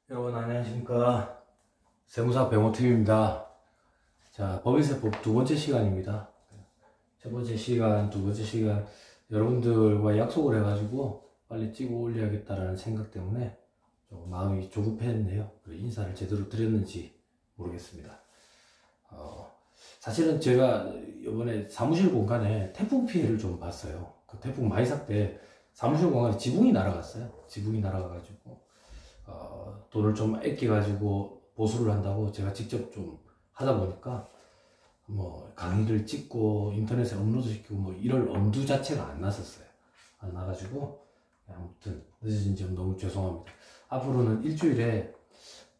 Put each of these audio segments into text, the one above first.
여러분 안녕하십니까. 세무사 배모팀입니다. 자, 법인세법 두 번째 시간입니다. 첫 번째 시간, 두 번째 시간 여러분들과 약속을 해가지고 빨리 찍어 올려야겠다라는 생각 때문에 좀 마음이 조급했네요. 인사를 제대로 드렸는지 모르겠습니다. 사실은 제가 이번에 사무실 공간에 태풍 피해를 좀 봤어요. 그 태풍 마이삭 때 사무실 공간에 지붕이 날아갔어요. 지붕이 날아가가지고 돈을 좀 아껴가지고 보수를 한다고 제가 직접 좀 하다 보니까 뭐 강의를 찍고 인터넷에 업로드 시키고 뭐 이럴 엄두 자체가 안 났었어요. 안 나가지고 아무튼 늦어진 점 너무 죄송합니다. 앞으로는 일주일에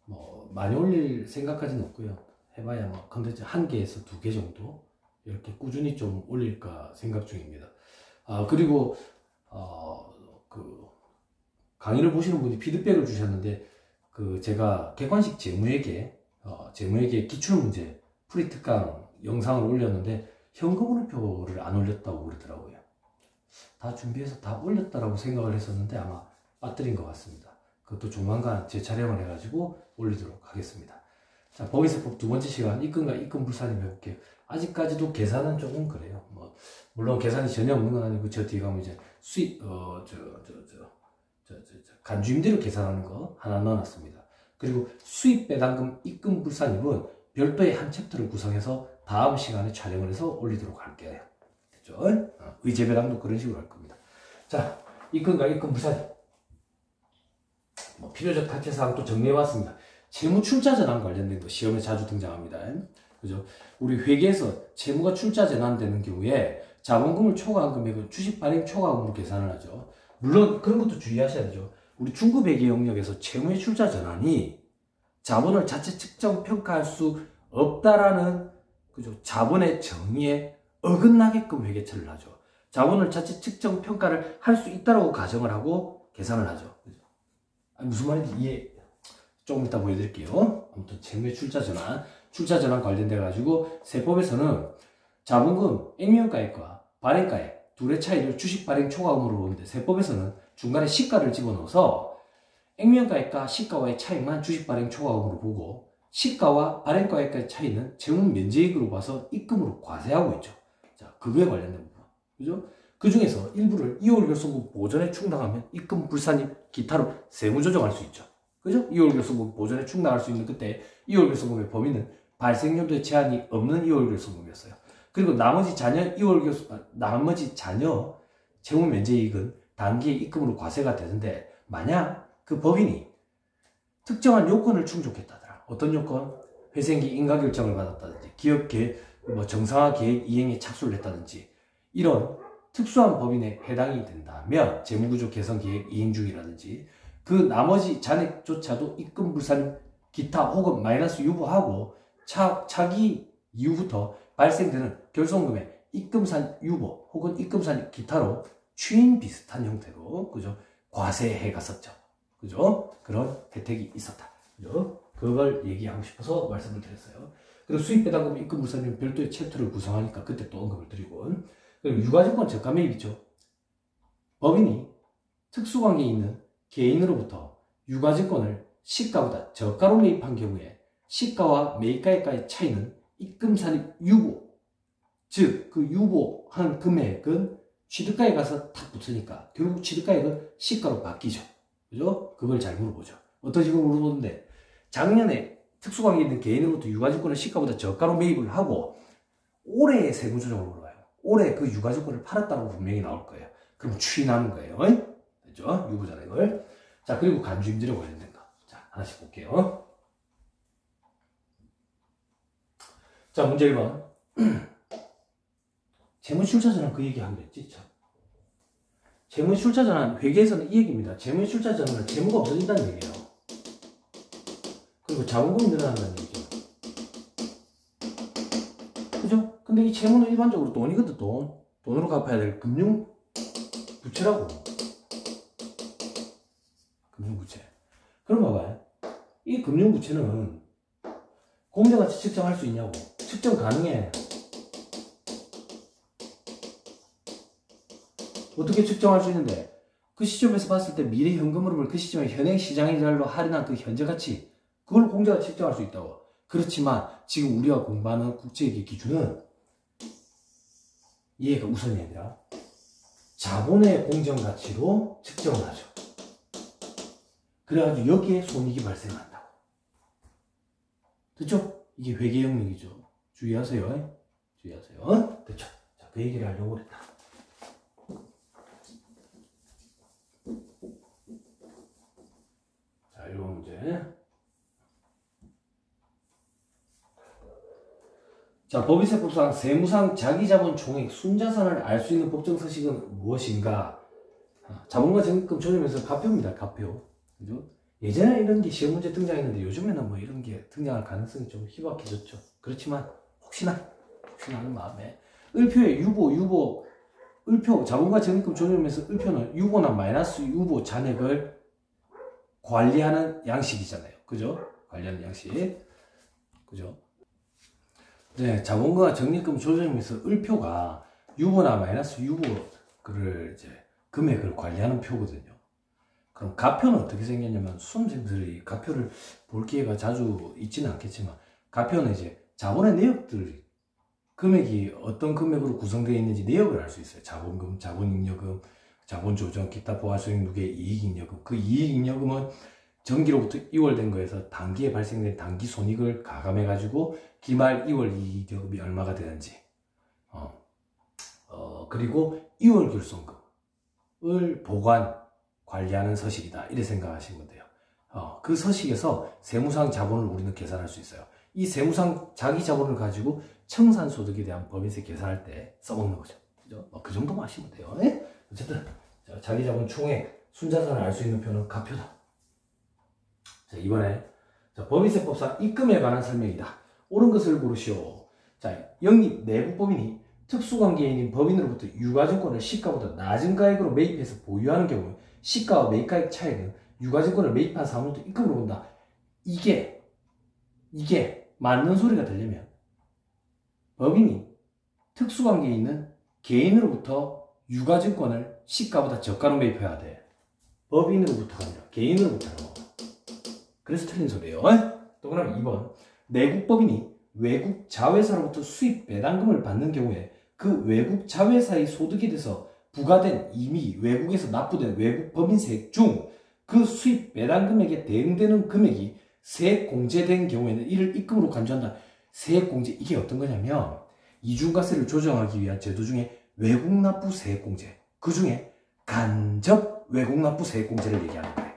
뭐 많이 올릴 생각까지는 없고요. 해봐야 뭐 컨텐츠 1개에서 2개 정도 이렇게 꾸준히 좀 올릴까 생각 중입니다. 그리고 그 강의를 보시는 분이 피드백을 주셨는데 제가 객관식 재무회계 기출문제 프리특강 영상을 올렸는데 현금흐름표를 안 올렸다고 그러더라고요. 다 준비해서 다 올렸다라고 생각을 했었는데 아마 빠뜨린 것 같습니다. 그것도 조만간 재촬영을 해가지고 올리도록 하겠습니다. 자, 법인세법 두 번째 시간 입금과 입금불산임 해볼게요. 아직까지도 계산은 조금 그래요. 뭐 물론 계산이 전혀 없는 건 아니고 저 뒤에 가면 이제 수입 간주임대료 계산하는 거 하나 넣어놨습니다. 그리고 수입 배당금 입금 불산입은 별도의 한 챕터를 구성해서 다음 시간에 촬영을 해서 올리도록 할게요. 됐죠? 의제 배당도 그런 식으로 할 겁니다. 자, 입금과 입금 불산입. 뭐 필요적 타체사항 또 정리해왔습니다. 채무 출자 전환 관련된 거 시험에 자주 등장합니다. 그죠? 우리 회계에서 채무가 출자 전환되는 경우에 자본금을 초과한 금액은 주식 발행 초과금으로 계산을 하죠. 물론 그런 것도 주의하셔야 되죠. 우리 중급회계 영역에서 채무의 출자 전환이 자본을 자체 측정 평가할 수 없다라는 그죠? 자본의 정의에 어긋나게끔 회계처리를 하죠. 자본을 자체 측정 평가를 할 수 있다라고 가정을 하고 계산을 하죠. 그죠? 무슨 말인지 이해 조금 이따 보여드릴게요. 아무튼 채무의 출자 전환 관련돼 가지고 세법에서는 자본금 액면가액과 발행가액 둘의 차이를 주식 발행 초과금으로 보는데 세법에서는 중간에 시가를 집어넣어서 액면가액과 시가와의 차이만 주식 발행 초과금으로 보고 시가와 발행가액과의 차이는 채무 면제액으로 봐서 입금으로 과세하고 있죠. 자, 그거에 관련된 부분. 그죠? 그 중에서 일부를 2월 결손금 보전에 충당하면 입금 불산입 기타로 세무 조정할 수 있죠. 그죠? 2월 결손금 보전에 충당할 수 있는 그때 2월 결손금의 범위는 발생연도에 제한이 없는 2월 결손금이었어요. 그리고 나머지 자녀 채무 면제이익은 단기에 입금으로 과세가 되는데 만약 그 법인이 특정한 요건을 충족했다더라. 어떤 요건? 회생기 인가결정을 받았다든지 기업 계획, 정상화 계획 이행에 착수를 했다든지 이런 특수한 법인에 해당이 된다면 재무구조 개선 계획 이행 중이라든지 그 나머지 잔액조차도 입금 불산 기타 혹은 마이너스 유보하고 차기 이후부터 발생되는 결손금의 입금산 유보 혹은 입금산 기타로 추인 비슷한 형태로 그죠? 과세해 갔었죠. 그죠? 그런 혜택이 있었다. 그죠? 그걸 얘기하고 싶어서 말씀을 드렸어요. 그리고 수입배당금 입금불산은 별도의 챕터를 구성하니까 그때 또 언급을 드리고 그리고 유가증권 저가 매입 있죠. 법인이 특수관계에 있는 개인으로부터 유가증권을 시가보다 저가로 매입한 경우에 시가와 매입가액과의 차이는 입금산입 유보 즉 그 유보한 금액은 취득가에 가서 탁 붙으니까 결국 취득가액은 시가로 바뀌죠. 그죠? 그걸 잘 물어보죠. 어떤 식으로 물어보는데 작년에 특수관계에 있는 개인으로부터 유가증권을 시가보다 저가로 매입을 하고 올해의 세무조정을 물어봐요. 올해 그 유가증권을 팔았다고 분명히 나올 거예요. 그럼 추인하는 거예요. 됐죠? 유보자액을. 자, 그리고 간주임대료 관련된 거. 자, 하나씩 볼게요. 자, 문제 1번. 재무출자전환 그 얘기 하기로 했지? 재무출자전환 회계에서는 이 얘기입니다. 재무출자전환은 재무가 없어진다는 얘기예요. 그리고 자본금이 늘어난다는 얘기죠. 그죠? 근데 이 채무는 일반적으로 돈이거든. 돈으로 갚아야 될 금융부채라고. 금융부채. 그럼 봐봐요. 이 금융부채는 공정가치 측정할 수 있냐고. 측정 가능해. 어떻게 측정할 수 있는데 그 시점에서 봤을 때 미래 현금 흐름을 그 시점에 현행 시장이자율로 할인한 그 현재 가치, 그걸 공자가 측정할 수 있다고. 그렇지만 지금 우리가 공부하는 국제회계 기준은 얘가 우선이 아니라 자본의 공정가치로 측정을 하죠. 그래가지고 여기에 손익이 발생한다고. 됐죠? 이게 회계 영역이죠. 주의하세요. 주의하세요. 됐죠? 자, 그 얘기를 하려고 그랬다. 자, 이거 문제. 자, 법인세법상 세무상 자기자본 총액 순자산을 알 수 있는 법정 서식은 무엇인가? 자본과 적립금 조정에서 가표입니다. 가표. 그죠? 예전에 이런 게 시험 문제 등장했는데 요즘에는 뭐 이런 게 등장할 가능성이 좀 희박해졌죠. 그렇지만 혹시나 하는 마음에 을표의 유보 을표 자본과 적립금 조정에서 을표는 유보나 마이너스 유보 잔액을 관리하는 양식이잖아요. 그죠? 관리하는 양식. 그죠? 네, 자본과 적립금 조정에서 을표가 유보나 마이너스 유보를 이제 금액을 관리하는 표거든요. 그럼 가표는 어떻게 생겼냐면 수험생들이 가표를 볼 기회가 자주 있지는 않겠지만 가표는 이제 자본의 내역들 금액이 어떤 금액으로 구성되어 있는지 내역을 알 수 있어요. 자본금, 자본잉여금, 자본조정, 기타 보완수익 누계, 이익잉여금. 그 이익잉여금은 정기로부터 이월된 거에서 단기에 발생된 단기 손익을 가감해가지고 기말 이월 이익잉여금이 얼마가 되는지 그리고 이월 결손금을 관리하는 서식이다. 이렇게 생각하시면 돼요. 그 서식에서 세무상 자본을 우리는 계산할 수 있어요. 이 세무상 자기 자본을 가지고 청산소득에 대한 법인세 계산할 때 써먹는 거죠. 그죠? 그 정도만 하시면 돼요. 네? 어쨌든 자기 자본 총액 순자산을 알 수 있는 표는 가표다. 자, 이번에 법인세법상 입금에 관한 설명이다. 옳은 것을 고르시오. 자, 영리 내부법인이 특수관계인인 법인으로부터 유가증권을 시가보다 낮은 가액으로 매입해서 보유하는 경우 시가와 매입가액 차액은 유가증권을 매입한 사람으로부터 입금으로 본다. 이게 맞는 소리가 되려면 법인이 특수관계에 있는 개인으로부터 유가증권을 시가보다 저가로 매입해야 돼. 법인으로부터가 아니라 개인으로부터로. 그래서 틀린 소리예요. 또 그럼 2번 내국법인이 외국 자회사로부터 수입 배당금을 받는 경우에 그 외국 자회사의 소득에 대해서 부과된 이미 외국에서 납부된 외국 법인세액 중 그 수입 배당금액에 대응되는 금액이 세액 공제된 경우에는 이를 입금으로 간주한다. 세액 공제, 이게 어떤 거냐면 이중과세를 조정하기 위한 제도 중에 외국 납부 세액 공제, 그 중에 간접 외국 납부 세액 공제를 얘기하는 거예요.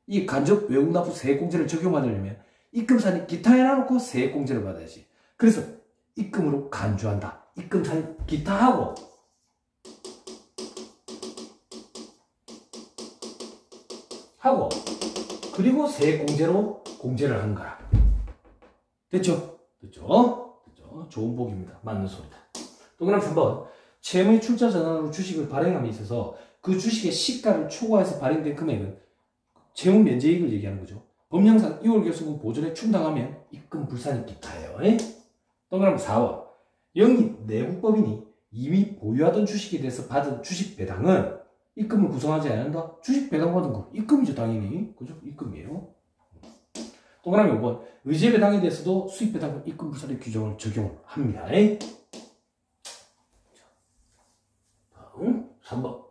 이 간접 외국 납부 세액 공제를 적용받으려면 입금산이 기타 해놔놓고 세액 공제를 받아야지. 그래서 입금으로 간주한다. 입금산 기타하고 그리고 세액 공제로 공제를 하는 거라. 됐죠? 좋은 복입니다. 맞는 소리다. 또 그럼 3번 채무의 출자 전환으로 주식을 발행함에 있어서 그 주식의 시가를 초과해서 발행된 금액은 채무 면제이익을 얘기하는 거죠. 법령상 2월 결손금 보존에 충당하면 입금 불산이 기타예요. 또 그럼 4번 영리 내국법인이 이미 보유하던 주식에 대해서 받은 주식 배당은 입금을 구성하지 않는다? 주식 배당 받은 거 입금이죠, 당연히. 그죠? 입금이에요. 동그라미 5번 의제 배당에 대해서도 수익 배당금 입금 불산의 규정을 적용을 합니다. 다음 3번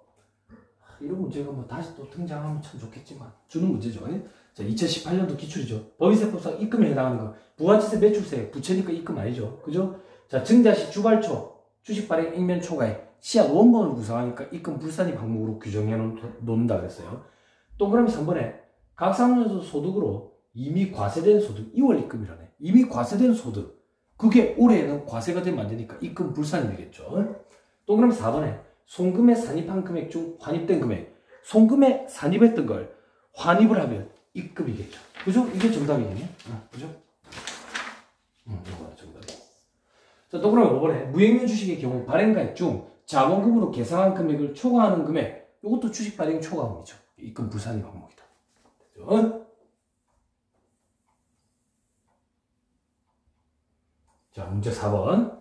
이런 문제가 뭐 다시 또 등장하면 참 좋겠지만 주는 문제죠. 자, 2018년도 기출이죠. 법인세법상 입금에 해당하는 거 부가치세 매출세 부채니까 입금 아니죠. 그죠? 자, 증자시 주발초 주식 발행 액면 초과에 시약 원본을 구성하니까 입금 불산입 항목으로 규정해 놓는다 그랬어요. 동그라미 3번에 각 상호에서 소득으로 이미 과세된 소득 2월 입금이라네. 이미 과세된 소득 그게 올해에는 과세가 되면 안 되니까 입금 불산이 되겠죠. 동그라미 4번에 송금에 산입한 금액 중 환입된 금액 송금에 산입했던 걸 환입을 하면 입금이겠죠. 그죠? 이게 정답이겠네. 그죠? 이거 정답이. 자, 동그라미 5번에 무행면 주식의 경우 발행가액 중 자본금으로 계상한 금액을 초과하는 금액 이것도 주식 발행 초과금이죠. 입금 불산입 항목이다. 됐죠? 자, 문제 4번.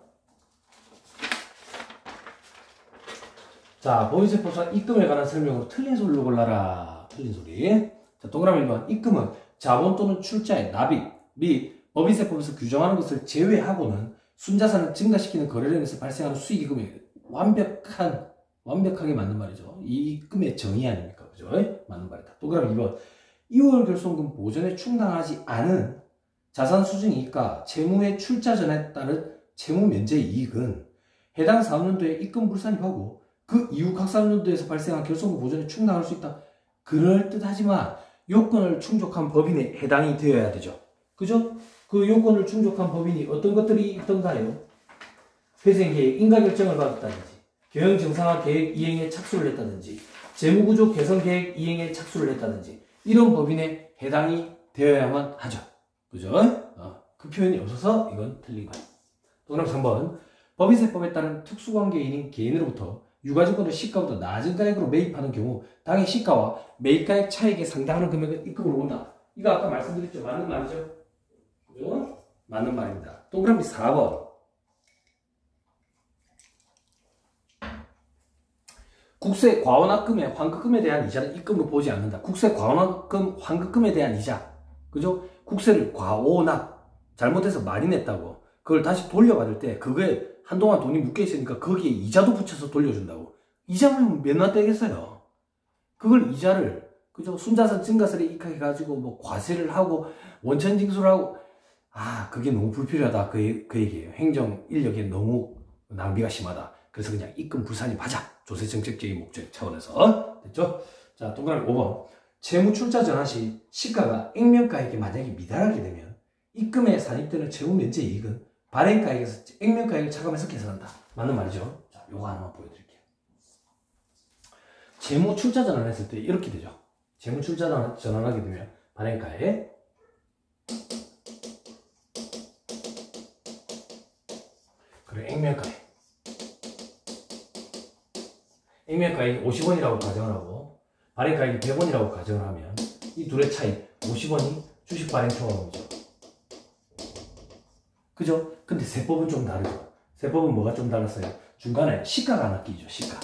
자, 법인세법상 입금에 관한 설명으로 틀린 소리로 골라라. 틀린 소리. 자, 동그라미 1번. 입금은 자본 또는 출자의 납입 및 법인세법에서 규정하는 것을 제외하고는 순자산을 증가시키는 거래를 통해서 발생하는 수익이금이 완벽하게 맞는 말이죠. 이 입금의 정의 아닙니까? 그죠? 맞는 말이다. 동그라미 2번. 2월 결손금 보전에 충당하지 않은 자산 수증 이익과 채무의 출자 전에 따른 채무 면제 이익은 해당 사업연도에 입금 불산입하고 그 이후 각 사업연도에서 발생한 결손금 보전에 충당할 수 있다. 그럴듯하지만 요건을 충족한 법인에 해당이 되어야 되죠. 그죠? 그 요건을 충족한 법인이 어떤 것들이 있던가요? 회생계획 인가결정을 받았다든지 경영 정상화 계획 이행에 착수를 했다든지 재무구조 개선 계획 이행에 착수를 했다든지 이런 법인에 해당이 되어야만 하죠. 그죠? 그 표현이 없어서 이건 틀린 거예요. 동그라미 3번. 법인세법에 따른 특수관계인인 개인으로부터 유가증권을 시가보다 낮은 가액으로 매입하는 경우 당해 시가와 매입가액 차익에 상당하는 금액은 입금으로 온다. 이거 아까 말씀드렸죠. 맞는 말이죠. 그죠? 맞는 말입니다. 동그라미 4번. 국세 과원합금의 환급금에 대한 이자는 입금으로 보지 않는다. 국세 과원합금 환급금에 대한 이자. 그죠? 국세를 과오납 잘못해서 많이 냈다고 그걸 다시 돌려받을 때 그거에 한동안 돈이 묶여 있으니까 거기에 이자도 붙여서 돌려준다고. 이자면 몇나 떼겠어요. 그걸 이자를 그죠? 순자산 증가세를 이익하게 가지고 뭐 과세를 하고 원천징수를 하고 그게 너무 불필요하다 그 얘기예요. 행정 인력에 너무 낭비가 심하다. 그래서 그냥 입금 불산입하자. 조세정책적인 목적 차원에서 됐죠? 자, 동그라미 5번. 채무 출자 전환 시 시가가 액면가액에 만약에 미달하게 되면 입금에 산입되는 채무 면제 이익은 발행가액에서 액면가액을 차감해서 계산한다. 맞는 말이죠. 자, 요거 하나만 보여드릴게요. 채무 출자 전환했을 때 이렇게 되죠. 채무 출자 전환하게 되면 발행가액 그리고 액면가액이 50원이라고 가정을 하고 발행가액이 100원이라고 가정을 하면 이 둘의 차이 50원이 주식 발행 초과금이죠. 그죠? 근데 세법은 좀 다르죠. 세법은 뭐가 좀 달랐어요? 중간에 시가가 하나 끼죠. 시가.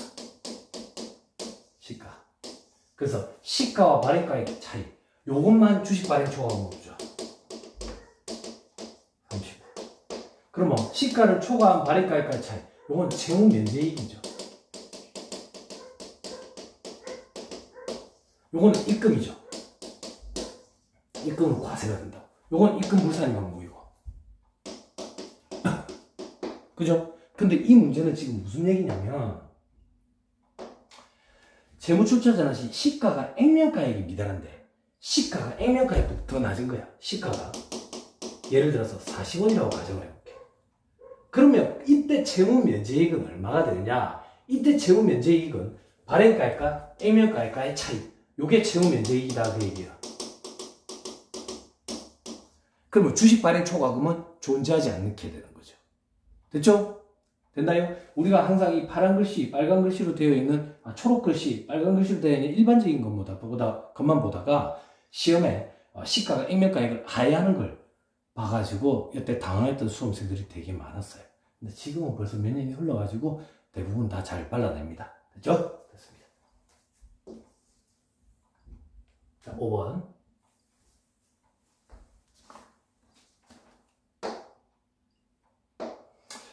그래서 시가와 발행가액의 차이 요것만 주식 발행 초과금으로 죠 30. 그러면 시가를 초과한 발행가액과의 차이 요건 채무 면제이익이죠. 요거는 입금이죠. 입금은 과세가 된다고. 요건 입금 불산이 방법이고. 그죠? 근데 이 문제는 지금 무슨 얘기냐면 재무출자 전환 시 시가가 액면가액이 미달한데 시가가 액면가액보다 더 낮은 거야. 시가가 예를 들어서 40원이라고 가정을 해볼게. 그러면 이때 채무 면제이익은 얼마가 되느냐? 이때 채무 면제이익은 발행가액과 액면가액과의 차이 요게 채무 면제이익이다 그 얘기야. 그러면 주식 발행 초과금은 존재하지 않게 되는 거죠. 됐죠? 됐나요? 우리가 항상 이 파란 글씨, 빨간 글씨로 되어 있는 초록 글씨, 빨간 글씨로 되어 있는 일반적인 것만 보다가 시험에 시가가 액면가액을 하회하는 걸 봐가지고 이때 당황했던 수험생들이 되게 많았어요. 근데 지금은 벌써 몇 년이 흘러가지고 대부분 다 잘 발라냅니다. 됐죠? 됐습니다. 자, 5번.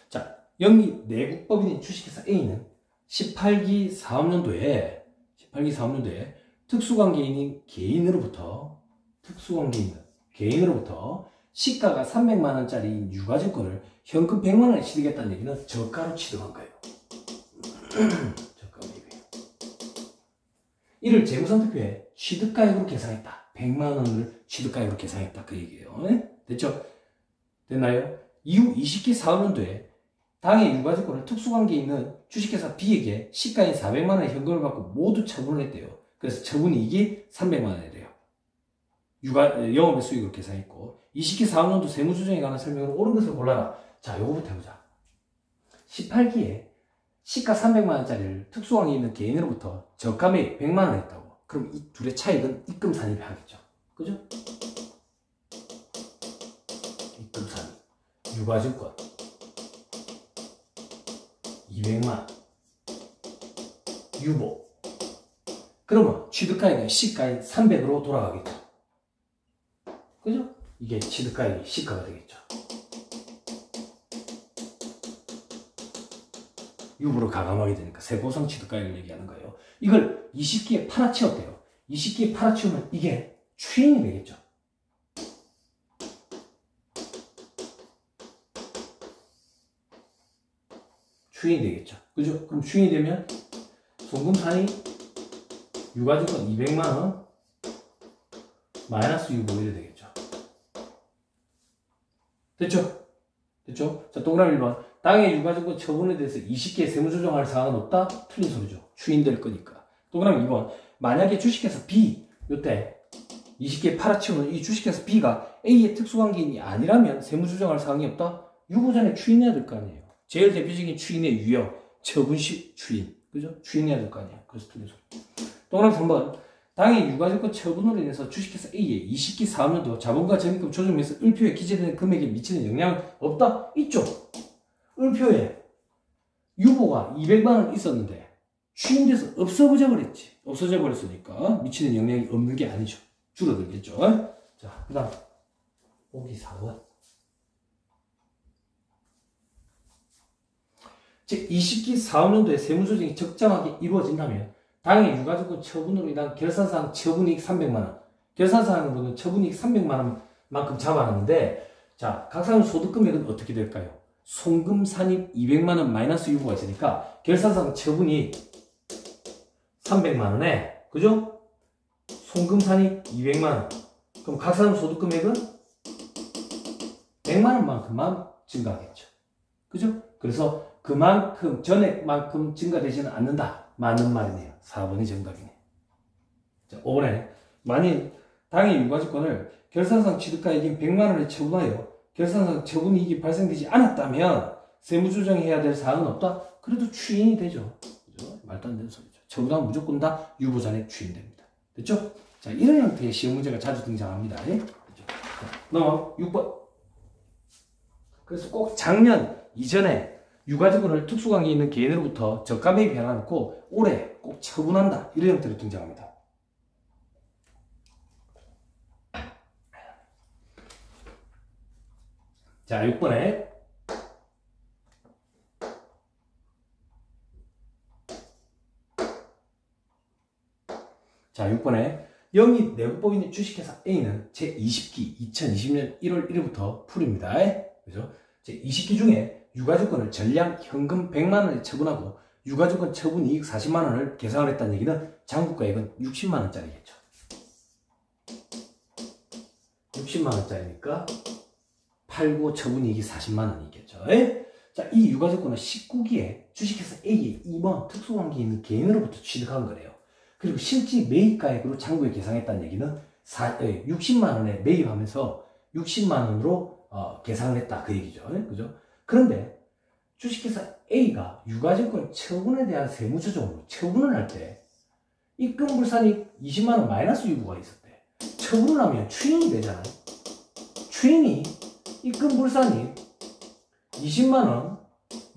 자, 영리 내국법인인 주식회사 A는 18기 사업연도에 특수관계인인 개인으로부터 시가가 300만원짜리 유가증권을 현금 100만원에 취득했다는 얘기는 저가로 취득한 거예요. 저가 매입이에요. 이를 재무상태표에 취득가액으로 계산했다. 100만원을 취득가액으로 계산했다. 그 얘기예요. 네? 됐죠? 됐나요? 이후 20기 사업연도에 당해 유가증권을 특수관계에 있는 주식회사 B에게 시가인 400만원의 현금을 받고 모두 처분을 했대요. 그래서 처분이익이 300만원이 돼요. 영업의 수익으로 계산했고 20기 사업연도 세무조정에 관한 설명으로 옳은 것을 골라라. 자, 요거부터 해보자. 18기에 시가 300만원짜리를 특수관계에 있는 개인으로부터 저가매입 100만원 했다고. 그럼 이 둘의 차익은 입금 산입이 하겠죠. 그죠? 입금 산입. 유가증권 200만 유보. 그러면 취득가액은 시가인 300으로 돌아가겠죠. 그죠? 이게 취득가액이 시가가 되겠죠. 유보를 가감하게 되니까 세보상 취득가액을 얘기하는 거예요. 이걸 20기에 팔아치웠대요. 20기에 팔아치우면 이게 추인이 되겠죠. 추인이 되겠죠. 그죠? 그럼 추인이 되면 송금산이 유가증권 200만원 마이너스 유보 이래 되겠죠. 됐죠? 됐죠? 자, 동그라미 1번. 땅의 유가증권 처분에 대해서 20개 세무조정할 사항은 없다? 틀린 소리죠. 추인될 거니까. 동그라미 2번. 만약에 주식회사 B, 요때 20개 팔아치우는 이 주식회사 B가 A의 특수관계인이 아니라면 세무조정할 사항이 없다? 유보 전에 추인해야 될 거 아니에요. 제일 대표적인 추인의 유형, 처분시 추인. 그죠? 추인해야 될 거 아니에요. 그래서 틀린 소리. 동그라미 3번. 당의 유가증권 처분으로 인해서 주식회사 A의 20기 사업년도 자본과 적립금 조정에서 을표에 기재되는 금액에 미치는 영향은 없다? 있죠. 을표에 유보가 200만원 있었는데 추인돼서 없어져 버렸지. 없어져 버렸으니까 미치는 영향이 없는 게 아니죠. 줄어들겠죠. 자, 그 다음 보기 4번. 즉 20기 사업년도에 세무조정이 적정하게 이루어진다면 당의 유가증권 처분으로 인한 결산사항 처분이익 300만원, 결산사항으로는 처분이익 300만원만큼 잡아놨는데, 자, 각 사람 소득금액은 어떻게 될까요? 송금산입 200만원 마이너스 유보가 있으니까 결산사항 처분이익 300만원에, 그죠? 송금산입 200만원. 그럼 각 사람 소득금액은 100만원만큼만 증가하겠죠. 그죠? 그래서 그만큼, 전액만큼 증가되지는 않는다. 맞는 말이네요. 4번이 정답이네. 자, 5번에 만일 당의 유가증권을 결산상 취득가액인 100만원에 처분하여 결산상 처분이익이 발생되지 않았다면 세무조정해야 될 사항은 없다? 그래도 추인이 되죠. 그죠? 말도 안 되는 소리죠. 처분하면 무조건 다 유보잔액 추인됩니다. 됐죠? 자, 이런 형태의 시험 문제가 자주 등장합니다. 됐죠? 넘어 6번. 그래서 꼭 작년 이전에 유가증권을 특수관계 있는 개인으로부터 저가매입 해놔놓고 올해 꼭 처분한다. 이런 형태로 등장합니다. 자, 6번에 영입 내부법인의 주식회사 A는 제20기 2020년 1월 1일부터 풀입니다. 그죠? 제20기 중에 유가증권을 전량 현금 100만원에 처분하고 유가증권 처분이익 40만원을 계상을 했다는 얘기는 장부가액은 60만원짜리겠죠. 60만원짜리니까 팔고 처분이익이 40만원이겠죠. 자, 이 유가증권은 19기에 주식회사 A의 임원 특수관계 있는 개인으로부터 취득한 거래요. 그리고 실질 매입가액으로 장부에 계상했다는 얘기는 60만원에 매입하면서 60만원으로 계상을 했다. 그 얘기죠. 그죠? 그런데 주식회사 A가 유가증권 처분에 대한 세무조정으로 처분을 할 때 입금불산이 20만원 마이너스 유보가 있었대. 처분을 하면 추인이 되잖아요. 추인이 입금불산이 20만원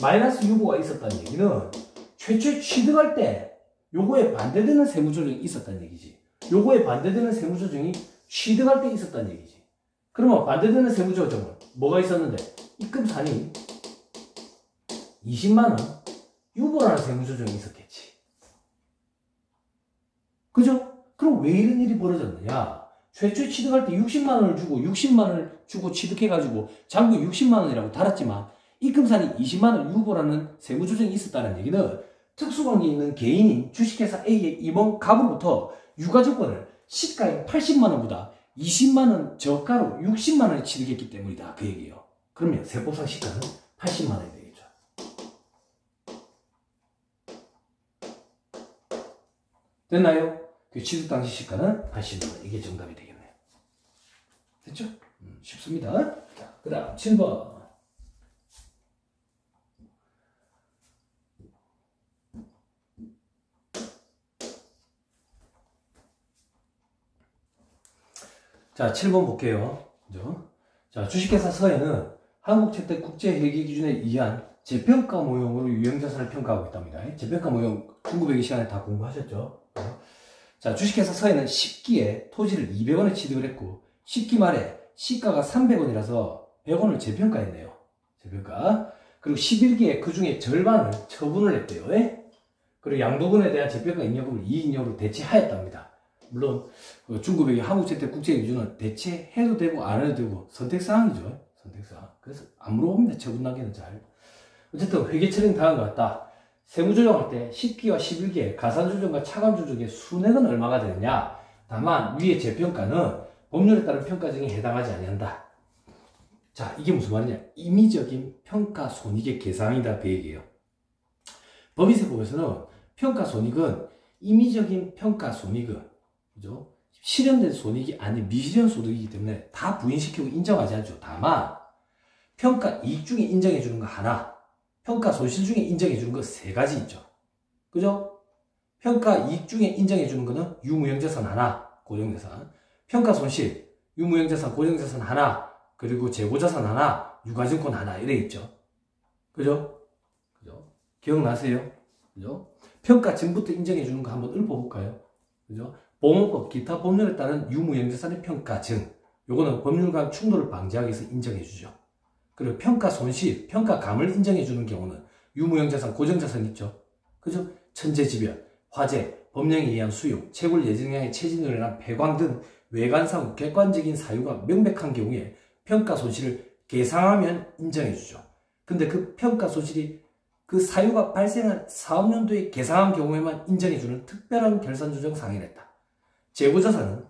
마이너스 유보가 있었다는 얘기는 최초에 취득할 때 요거에 반대되는 세무조정이 있었다는 얘기지. 요거에 반대되는 세무조정이 취득할 때 있었다는 얘기지. 그러면 반대되는 세무조정은 뭐가 있었는데 입금산이 20만원 유보라는 세무조정이 있었겠지. 그죠? 그럼 왜 이런 일이 벌어졌느냐? 최초에 취득할 때 60만원을 주고 60만원을 주고 취득해가지고 장부 60만원이라고 달았지만 입금산이 20만원 유보라는 세무조정이 있었다는 얘기는 특수관계 있는 개인인 주식회사 A의 임원 갑으로부터 유가증권을 시가인 80만원보다 20만원 저가로 60만원에 취득했기 때문이다. 그 얘기예요. 그러면 세법상 시가는 80만원이 되겠죠. 됐나요? 그 취득 당시 시가는 80만원. 이게 정답이 되겠네요. 됐죠? 쉽습니다. 자, 그 다음 7번. 자, 7번 볼게요. 그죠? 자, 주식회사 서에는 한국채택국제회계 기준에 의한 재평가 모형으로 유형자산을 평가하고 있답니다. 재평가 모형 중구배기 시간에 다 공부하셨죠? 자, 주식회사 서해는 10기에 토지를 200원에 취득을 했고 10기 말에 시가가 300원이라서 100원을 재평가했네요. 재평가. 그리고 11기에 그 중에 절반을 처분을 했대요. 그리고 양도분에 대한 재평가 인여금을 이익잉여금으로 대체하였답니다. 물론 중구배기 한국채택국제기준은 대체해도 되고 안 해도 되고 선택사항이죠. 선택사항. 그래서 안 물어봅니다. 처분 단계는 잘. 어쨌든 회계 처리는 다음과 같다. 세무조정할 때 10기와 11기의 가산조정과 차감조정의 순액은 얼마가 되느냐. 다만 위의 재평가는 법률에 따른 평가증에 해당하지 아니한다. 자, 이게 무슨 말이냐. 임의적인 평가손익의 계상이다. 그 얘기예요. 법인세법에서는 평가손익은 임의적인 평가손익은 그죠? 실현된 손익이 아닌 미실현 소득이기 때문에 다 부인시키고 인정하지 않죠. 다만 평가 이익 중에 인정해 주는 거 하나, 평가 손실 중에 인정해 주는 거 3가지 있죠. 그죠? 평가 이익 중에 인정해 주는 거는 유무형자산 하나, 고정자산, 평가 손실, 유무형자산, 고정자산 하나, 그리고 재고자산 하나, 유가증권 하나 이래 있죠. 그죠? 그죠? 기억나세요? 그죠? 평가 전부터 인정해 주는 거 한번 읊어볼까요? 그죠? 보험법 기타 법률에 따른 유무형자산의 평가증, 요거는 법률 간 충돌을 방지하기 위해서 인정해 주죠. 그리고 평가 손실, 평가감을 인정해 주는 경우는 유무형자산, 고정자산 있죠. 그죠? 천재지변, 화재, 법령에 의한 수용, 채굴 예정량의 체진으로 인한 폐광 등 외관상 객관적인 사유가 명백한 경우에 평가 손실을 계상하면 인정해 주죠. 근데 그 평가 손실이 그 사유가 발생한 사업연도에 계상한 경우에만 인정해 주는 특별한 결산조정 사항이랬다. 재고자산은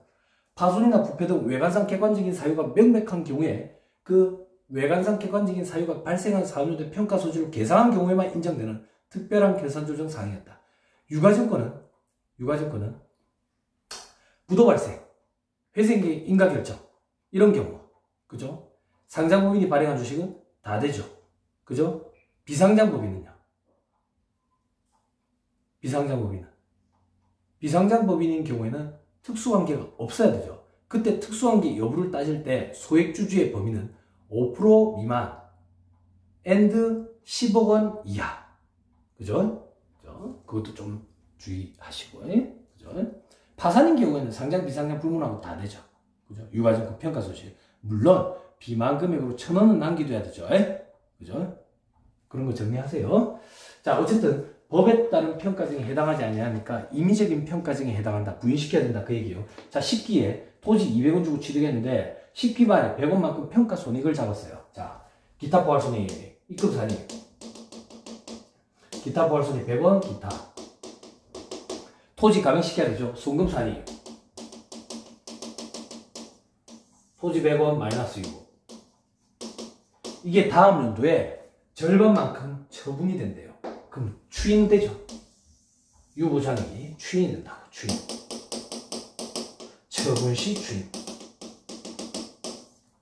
파손이나 부패 등 외관상 객관적인 사유가 명백한 경우에 그 외관상 객관적인 사유가 발생한 사업연도의 평가 손실을 계상한 경우에만 인정되는 특별한 결산조정 사항이었다. 유가증권은 부도 발생, 회생기 인가결정 이런 경우, 그죠? 상장법인이 발행한 주식은 다 되죠. 그죠? 비상장법인은요? 비상장법인인 경우에는 특수관계가 없어야 되죠. 그때 특수관계 여부를 따질 때 소액주주의 범위는 5% 미만 and 10억 원 이하. 그죠? 그것도 좀 주의하시고. 그죠? 파산인 경우에는 상장, 비상장 불문하고 다 되죠. 그죠? 유가증권 평가 손실. 물론 비만 금액으로 1,000원은 남겨둬야 되죠. 그죠? 그런 거 정리하세요. 자, 어쨌든 법에 따른 평가증에 해당하지 아니하니까 임의적인 평가증에 해당한다. 부인시켜야 된다. 그 얘기예요. 자, 10기에 토지 200원 주고 취득했는데 10기 말에 100원만큼 평가 손익을 잡았어요. 자, 기타 포괄손익, 입금산익. 기타 포괄손익 100원, 기타. 토지 감액시켜야 되죠. 송금산익. 토지 100원 마이너스 6. 이게 다음 연도에 절반만큼 처분이 된대요. 그럼 추인되죠. 유보장액이 추인이 된다고. 추인. 처분시 추인.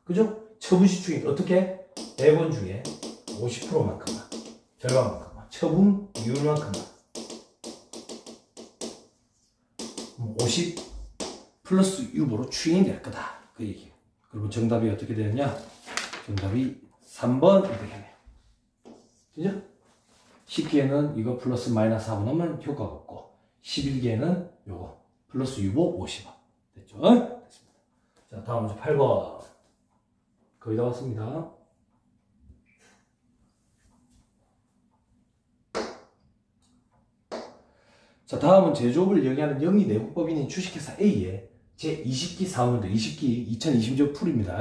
그죠? 처분시 추인. 어떻게? 100원 중에 50%만큼만. 절반만큼만. 처분 이율만큼만. 50 플러스 유보로 추인이 될 거다. 그 얘기예요. 그러면 정답이 어떻게 되느냐? 정답이 3번 이렇게 되네요. 그죠? 10기에는 이거 플러스 마이너스 하고 나면 효과가 없고 11기에는 요거 플러스 유보 50원. 됐죠? 됐습니다. 자, 다음 문제 8번. 거의 다 왔습니다. 자, 다음은 제조업을 영위하는 영리 내국법인인 주식회사 A의 제20기 사업연도 20기 2020년 풀입니다.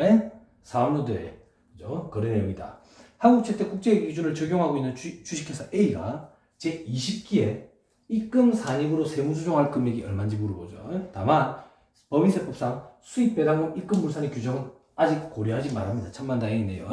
사업연도에 그죠? 거래 내용이다. 한국채택국제 기준을 적용하고 있는 주식회사 A가 제20기에 입금 산입으로 세무조정할 금액이 얼마인지 물어보죠. 다만 법인세법상 수입배당금 입금물산입 규정은 아직 고려하지 말합니다. 천만다행이네요.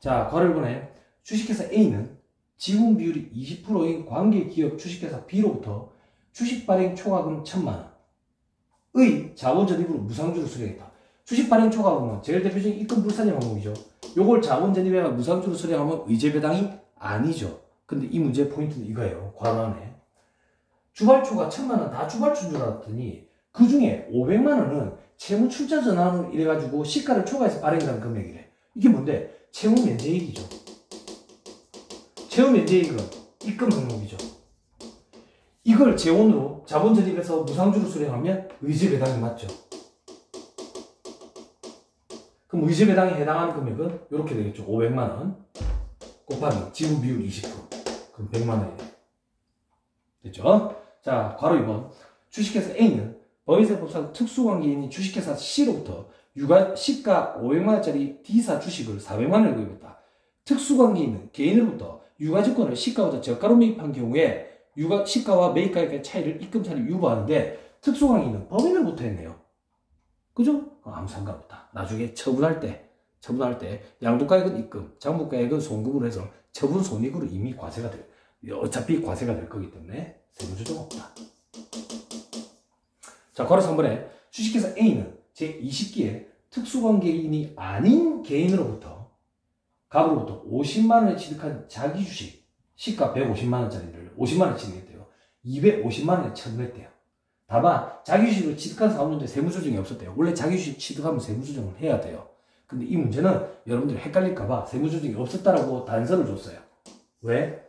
자, 괄호를 보내. 주식회사 A는 지분 비율이 20%인 관계기업 주식회사 B로부터 주식 발행 초과금 1,000만원의 자본 전입으로 무상주를 수령했다. 주식 발행 초과금은 제일 대표적인 입금 불산입 항목이죠. 요걸 자본 전입해가 무상주를 수령하면 의제배당이 아니죠. 근데 이 문제의 포인트는 이거예요. 괄호 안에. 주발초가 1,000만원 다 주발초인 줄 알았더니 그 중에 500만원은 채무출자 전환으로 이래가지고 시가를 초과해서 발행한 금액이래. 이게 뭔데? 채무면제액이죠. 채무 면제이익은 입금 항목이죠. 이걸 재원으로 자본 전입해서 무상주로 수령하면 의제 배당이 맞죠. 그럼 의제 배당에 해당하는 금액은 이렇게 되겠죠. 500만원 곱하기 지분 비율 20%. 그럼 100만원이 돼요. 됐죠? 자, 괄호 2번. 주식회사 A는 법인세법상 특수관계인인 주식회사 C로부터 시가 500만원짜리 D사 주식을 400만원에 구입했다. 특수관계인은 개인으로부터 유가증권을 시가보다 저가로 매입한 경우에 시가와 매입가액의 차이를 입금사를 유보하는데 특수관계인은 법인으로부터 했네요. 그죠? 아무 상관없다. 나중에 처분할 때 양도가액은 입금, 장부가액은 송금으로 해서 처분 손익으로 이미 과세가 돼요. 어차피 과세가 될 거기 때문에 세무조정 없다. 자, 괄호 3번에 주식회사 A는 제20기에 특수관계인이 아닌 개인으로부터 갑으로부터 50만원에 취득한 자기 주식 시가 150만원짜리를 50만원 취득했대요. 250만원에 처분했대요. 다만 자기 주식을 취득한 사업인데 세무조정이 없었대요. 원래 자기 주식 취득하면 세무조정을 해야 돼요. 근데 이 문제는 여러분들이 헷갈릴까봐 세무조정이 없었다라고 단서를 줬어요. 왜?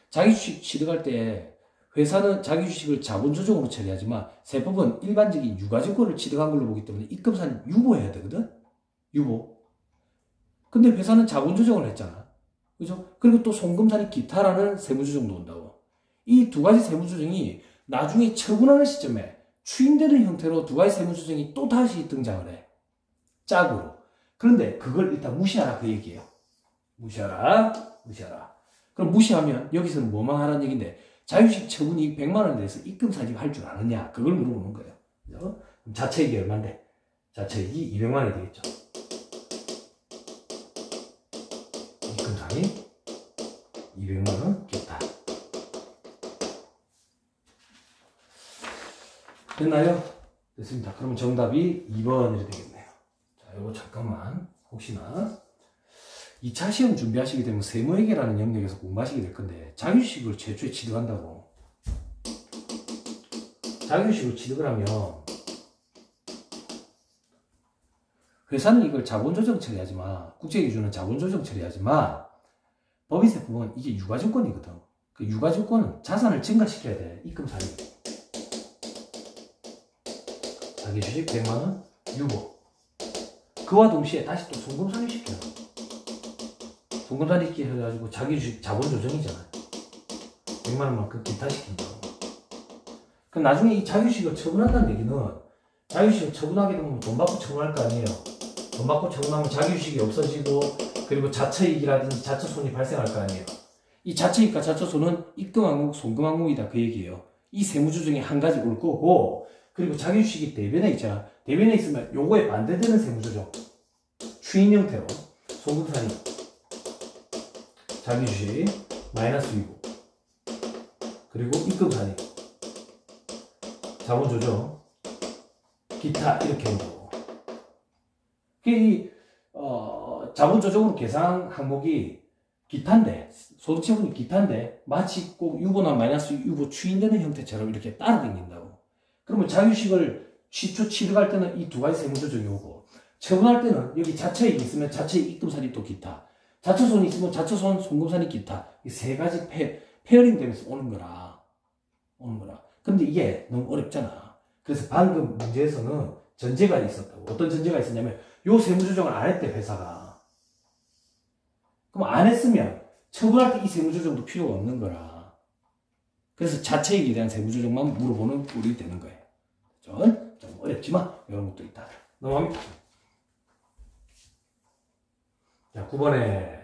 자기 주식 취득할 때 회사는 자기 주식을 자본조정으로 처리하지만 세법은 일반적인 유가증권을 취득한 걸로 보기 때문에 입금사는 유보해야 되거든? 유보. 근데 회사는 자본조정을 했잖아. 그죠? 그리고 또 송금사니 기타라는 세무조정도 온다고. 이 두 가지 세무조정이 나중에 처분하는 시점에 추인되는 형태로 두 가지 세무조정이 또 다시 등장을 해. 짝으로. 그런데 그걸 일단 무시하라 그 얘기예요. 무시하라. 그럼 무시하면 여기서는 뭐만 하라는 얘기인데 자유주식 처분이익 100만원에 대해서 입금사직 할 줄 아느냐 그걸 물어보는 거예요. 그죠? 그럼 자체이익이 얼마인데? 자체이익이 200만원이 되겠죠. 입금사직 200만원 기타. 됐나요? 됐습니다. 그러면 정답이 2번이 되겠네요. 자, 요거 잠깐만 혹시나 2차 시험 준비하시게 되면 세무회계라는 영역에서 공부하시게 될 건데 자기주식을 최초에 취득한다고. 자기주식을 취득을 하면 회사는 이걸 자본조정 처리하지만 국제기준은 자본조정 처리하지만 법인세법은 이게 유가증권이거든. 그 유가증권은 자산을 증가시켜야 돼. 입금사리. 자기주식 100만원 유보. 그와 동시에 다시 또 송금사리 시켜요. 송금사리 시켜 해가지고 자기주식 자본조정이잖아. 100만원만큼 기타 시킨다고. 그럼 나중에 이 자기주식을 처분한다는 얘기는 자기주식을 처분하게 되면 돈 받고 처분할 거 아니에요. 돈 받고 처분하면 자기주식이 없어지고 그리고 자처이익이라든지 자처손이 발생할 거 아니에요. 이 자처이익과 자처손은 입금항목, 송금항목이다 그 얘기예요. 이 세무조정이 한 가지 올 거고 그리고 자기주식이 대변에 있잖아. 대변에 있으면 요거에 반대되는 세무조정 추인 형태로 송금사니 자기주식 마이너스 유보 그리고 입금사니 자본조정 기타 이렇게 한다고. 이 자본조정으로 계산 항목이 기타인데 소득처분이 기타인데 마치 꼭 유보나 마이너스 유보 추인되는 형태처럼 이렇게 따라다닌다고. 그러면 자유식을 시초 취득할 때는 이 두 가지 세무조정이 오고 처분할 때는 여기 자처이익이 있으면 자처이익 입금사니 또 기타 자처손이 있으면 자처손 송금사니 기타 이 세 가지 페어링 되면서 오는 거라. 근데 이게 너무 어렵잖아. 그래서 방금 문제에서는 전제가 있었다고. 어떤 전제가 있었냐면 요 세무조정을 안 했대 회사가. 그럼 안 했으면 처분할 때 이 세무조정도 필요가 없는 거라. 그래서 자체이익에 대한 세무조정만 물어보는 꼴이 되는 거예요. 좀 어렵지만 이런 것도 있다. 넘어갑니다. 자, 9번에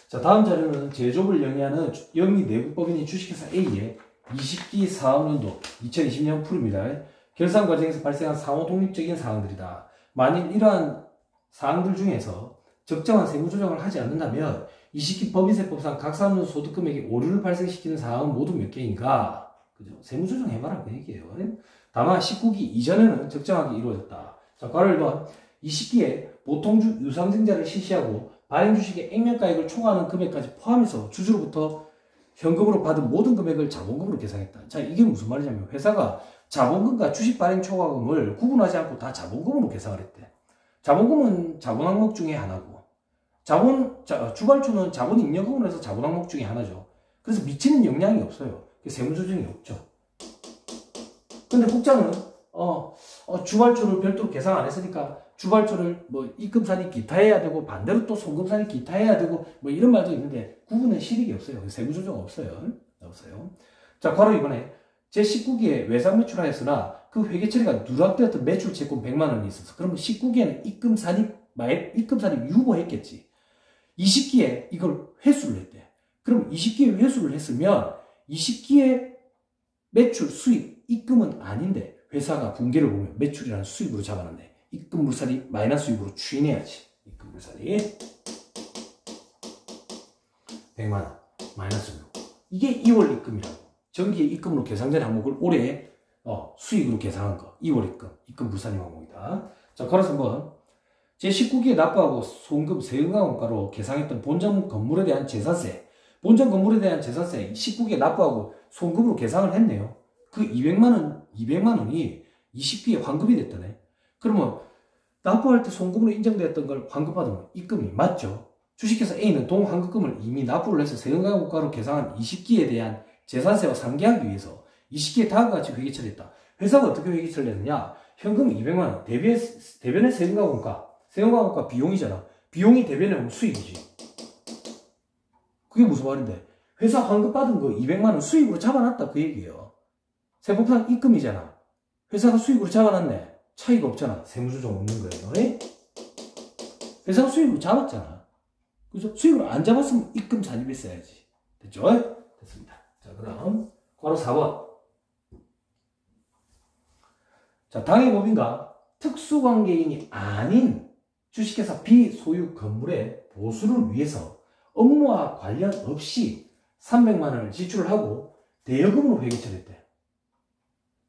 자, 다음 자료는 제조업을 영위하는 영리 내부법인인 주식회사 A의 20기 사업연도 2020년 풀입니다. 결산 과정에서 발생한 상호 독립적인 사항들이다. 만일 이러한 사항들 중에서 적정한 세무조정을 하지 않는다면 20기 법인세법상 각 사업연 소득금액에 오류를 발생시키는 사항은 모두 몇 개인가? 그죠? 세무조정 해봐라 그 얘기예요. 다만 19기 이전에는 적정하게 이루어졌다. 자, 괄호 1번 20기에 보통주 유상증자를 실시하고 발행주식의 액면가액을 초과하는 금액까지 포함해서 주주로부터 현금으로 받은 모든 금액을 자본금으로 계산했다. 자, 이게 무슨 말이냐면 회사가 자본금과 주식 발행 초과금을 구분하지 않고 다 자본금으로 계산을 했대. 자본금은 자본 항목 중에 하나고 주발주는 자본 입력금으로 해서 자본 항목 중에 하나죠. 그래서 미치는 영향이 없어요. 세무조정이 없죠. 근데 국장은 주발주를 별도로 계산 안 했으니까 주발주를 뭐 입금산이 기타 해야 되고 반대로 또 송금산이 기타 해야 되고 뭐 이런 말도 있는데 구분의 실익이 없어요. 세무조정 없어요. 자, 괄호 2번에 제19기에 외상 매출하였으나 그 회계처리가 누락되었던 매출 채권 100만 원이 있어서 그러면 19기에는 입금산이 유보했겠지. 20기에 이걸 회수를 했대. 그럼 20기에 회수를 했으면 20기에 매출 수익 입금은 아닌데 회사가 분기를 보면 매출이라는 수익으로 잡아놨네. 입금 물살이 마이너스 수익으로 추인해야지. 입금 물살이 100만 원 마이너스 6. 이게 2월 입금이라고. 정기의 입금으로 계산된 항목을 올해 수익으로 계산한 거. 2월 입금 물살이 항목이다. 자, 걸어서 한번 제19기에 납부하고 송금 세금가원가로 계상했던 본점 건물에 대한 재산세. 본점 건물에 대한 재산세 19기에 납부하고 송금으로 계상을 했네요. 그 200만 원이 20기에 환급이 됐다네. 그러면 납부할 때 송금으로 인정되었던 걸 환급받으면 입금이 맞죠. 주식회사 A는 동환급금을 이미 납부를 해서 세금가원가로 계상한 20기에 대한 재산세와 상기하기 위해서 20기에 다음과 같이 회계처리했다. 회사가 어떻게 회계처리했느냐? 현금 200만 원, 대변의 세금가원가 비용이잖아. 비용이 대변하면 수익이지. 그게 무슨 말인데? 회사 환급받은 거 200만 원 수익으로 잡아놨다 그 얘기예요. 세법상 입금이잖아. 회사가 수익으로 잡아놨네. 차이가 없잖아. 세무조정 없는 거예요. 에? 회사가 수익으로 잡았잖아. 그죠? 수익으로 안 잡았으면 입금 산입했어야지. 됐죠? 됐습니다. 자, 그다음 괄호 4번. 자, 당해 법인과 특수관계인이 아닌 주식회사 B 소유 건물의 보수를 위해서 업무와 관련 없이 300만 원을 지출을 하고 대여금으로 회계처리했대.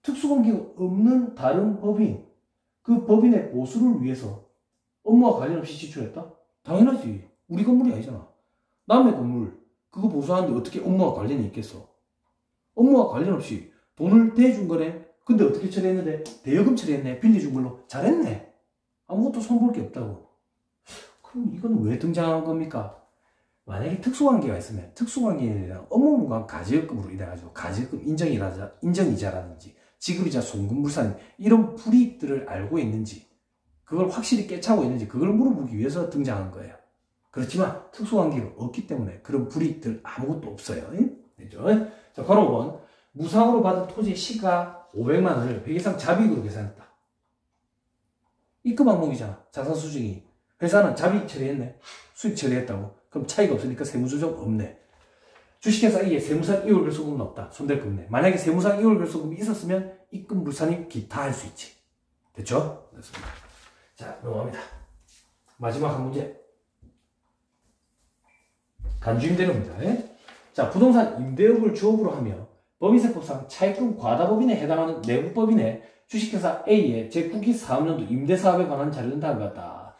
특수관계가 없는 다른 법인, 그 법인의 보수를 위해서 업무와 관련 없이 지출했다? 당연하지. 우리 건물이 아니잖아. 남의 건물, 그거 보수하는데 어떻게 업무와 관련이 있겠어? 업무와 관련 없이 돈을 대준 거네. 근데 어떻게 처리했는데? 대여금 처리했네. 빌려준 걸로. 잘했네. 아무것도 손볼 게 없다고. 그럼 이건 왜 등장한 겁니까? 만약에 특수관계가 있으면 특수관계에 대한 업무무관 가지역금으로 인해가지고 가지역금 인정이자라든지 지급이자 송금물산 이런 불이익들을 알고 있는지 그걸 확실히 깨차고 있는지 그걸 물어보기 위해서 등장한 거예요. 그렇지만 특수관계가 없기 때문에 그런 불이익들 아무것도 없어요. 됐죠? 자, 괄호 5번. 무상으로 받은 토지의 시가 500만 원을 회계상 잡이익으로 계산했다. 입금 항목이잖아. 자산수증이. 회사는 잡이익 처리했네. 수익 처리했다고. 그럼 차이가 없으니까 세무조정 없네. 주식회사 A에 세무상 이월 결소금은 없다. 손댈 거 없네. 만약에 세무상 이월 결소금이 있었으면 입금 물산입 기타 할 수 있지. 됐죠? 됐습니다. 자, 넘어갑니다. 마지막 한 문제. 간주임대료입니다. 자, 부동산 임대업을 주업으로 하며 법인세법상 차입금 과다법인에 해당하는 내부법인의 주식회사 A의 제9기 사업년도 임대사업에 관한 자료는 다음과 같다.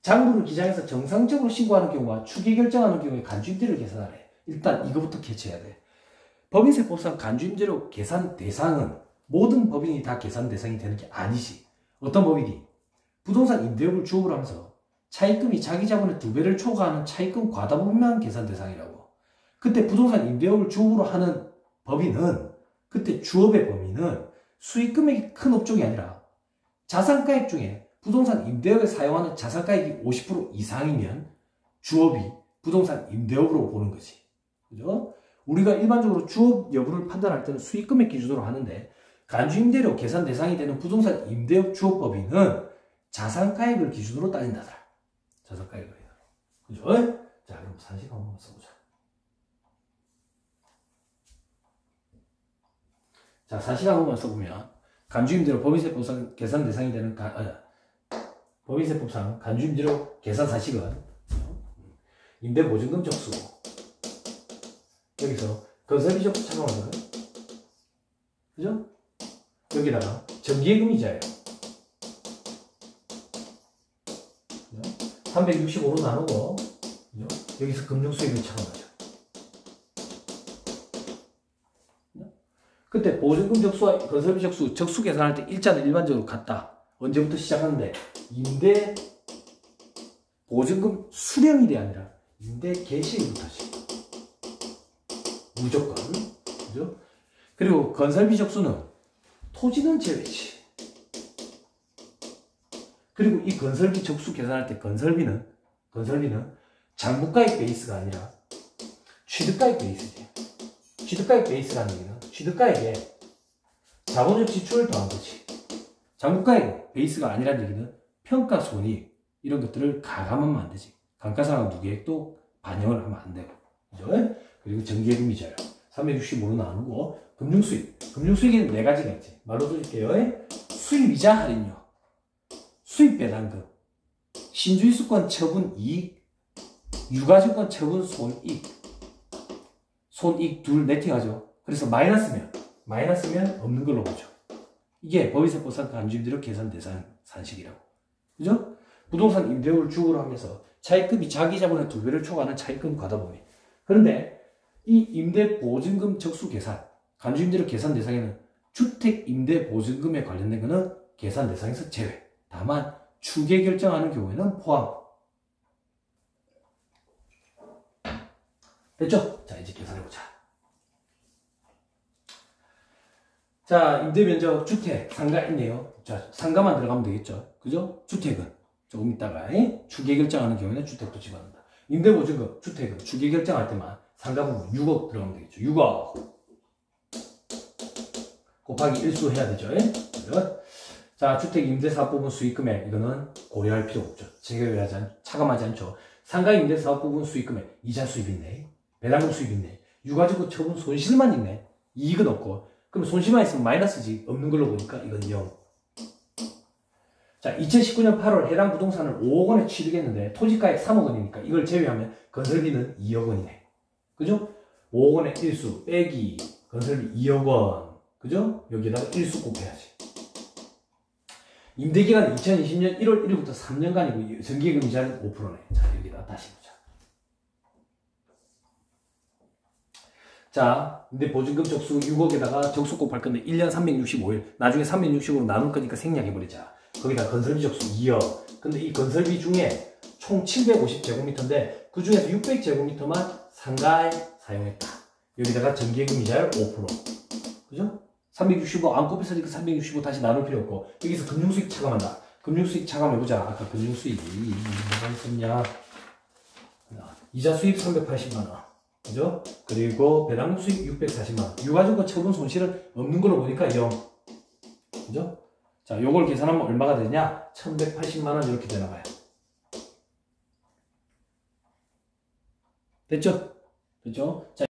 장부를 기장해서 정상적으로 신고하는 경우와 추계 결정하는 경우에 간주임대료를 계산하래. 일단 이거부터 캐치해야 돼. 법인세법상 간주임대료 계산 대상은 모든 법인이 다 계산 대상이 되는 게 아니지. 어떤 법인이 부동산 임대업을 주업으로 하면서 차입금이 자기 자본의 2배를 초과하는 차입금 과다법인만 계산 대상이라고. 그때 부동산 임대업을 주업으로 하는 법인은 그때 주업의 범위는 수익금액이 큰 업종이 아니라 자산가액 중에 부동산 임대업에 사용하는 자산가액이 50% 이상이면 주업이 부동산 임대업으로 보는 거지. 그죠? 우리가 일반적으로 주업 여부를 판단할 때는 수익금액 기준으로 하는데 간주임대료 계산 대상이 되는 부동산 임대업 주업법인은 자산가액을 기준으로 따진다더라. 자산가액을. 그죠? 자, 그럼 사실 한번 써보자. 자, 사실 한번만 써보면 간주임대료 법인세법상 계산 대상이 되는 법인세법상 간주임대료 계산 사실은 임대보증금 적수 여기서 건설비적 잠깐만요. 그죠? 여기다가 정기예금이자예요. 365로 나누고 그죠? 여기서 금융수익을 차감하죠. 그때 보증금 적수와 건설비 적수 계산할 때 일자는 일반적으로 같다. 언제부터 시작하는데 임대 보증금 수령일이 아니라 임대 개시일부터지. 무조건. 그죠? 그리고 건설비 적수는 토지는 제외지. 그리고 이 건설비 적수 계산할 때 건설비는 장부가액 베이스가 아니라 취득가액 베이스지. 취득가액 베이스라는 얘기는 취득가액에 자본적 지출을 더한 거지. 장부가액 베이스가 아니라는 얘기는 평가 손익 이런 것들을 가감하면 안 되지. 감가상각 누계액도 반영을 하면 안 되고. 그죠? 그리고 정기예금 이자율 365로 나누고 금융수익에는 네 가지가 있지. 말로 드릴게요. 수입이자 할인료, 수입 배당금, 신주의수권 처분 이익, 유가증권 처분 손익 둘 네팅하죠. 그래서 마이너스면 없는 걸로 보죠. 이게 법인세법상 간주임대료 계산 대상 산식이라고. 그죠? 부동산 임대료를 주고로 하면서 차입금이 자기 자본의 2배를 초과하는 차입금 과다범위. 그런데 이 임대보증금 적수 계산, 간주임대료 계산 대상에는 주택임대보증금에 관련된 것은 계산 대상에서 제외. 다만 추계 결정하는 경우에는 포함. 됐죠? 자, 이제 계산해보자. 자, 임대면적 주택 상가 있네요. 자, 상가만 들어가면 되겠죠. 그죠? 주택은 조금 있다가 추계 결정하는 경우에는 주택도 집어넣는다. 임대보증금 주택은 추계 결정할 때만 상가 부분 6억 들어가면 되겠죠. 6억 곱하기 일수 해야 되죠. 자, 주택 임대사업 부분 수익금액 이거는 고려할 필요 없죠. 차감하지 않죠. 상가 임대사업 부분 수익금액 이자 수입 있네. 배당금 수입 있네. 유가증권 처분 손실만 있네. 이익은 없고. 그럼 손실만 있으면 마이너스지. 없는 걸로 보니까 이건 0. 자, 2019년 8월 해당 부동산을 5억 원에 취득했는데 토지가액 3억 원이니까 이걸 제외하면 건설비는 2억 원이네. 그죠? 5억 원의 일수 빼기 건설비 2억 원. 그죠? 여기에다가 일수 곱해야지. 임대기간은 2020년 1월 1일부터 3년간이고 정기예금 이자는 5%네. 자, 여기다 다시 보자. 자, 근데 보증금 적수 6억에다가 적수 곱할 건데 1년 365일. 나중에 365로 나눌 거니까 생략해버리자. 거기다 건설비 적수 2억. 근데 이 건설비 중에 총 750제곱미터인데 그 중에서 600제곱미터만 상가에 사용했다. 여기다가 정기예금 이자율 5%. 그죠? 365 안 곱했으니까 365 다시 나눌 필요 없고 여기서 금융수익 차감한다. 금융수익 차감해보자. 아까 금융수익이 뭐가 있었냐. 이자 수입 380만원. 그죠? 그리고 배당금 수익 640만원. 유가증권 처분 손실은 없는 걸로 보니까 0. 그죠? 자, 요걸 계산하면 얼마가 되냐? 1180만원 이렇게 되나봐요. 됐죠? 됐죠? 자,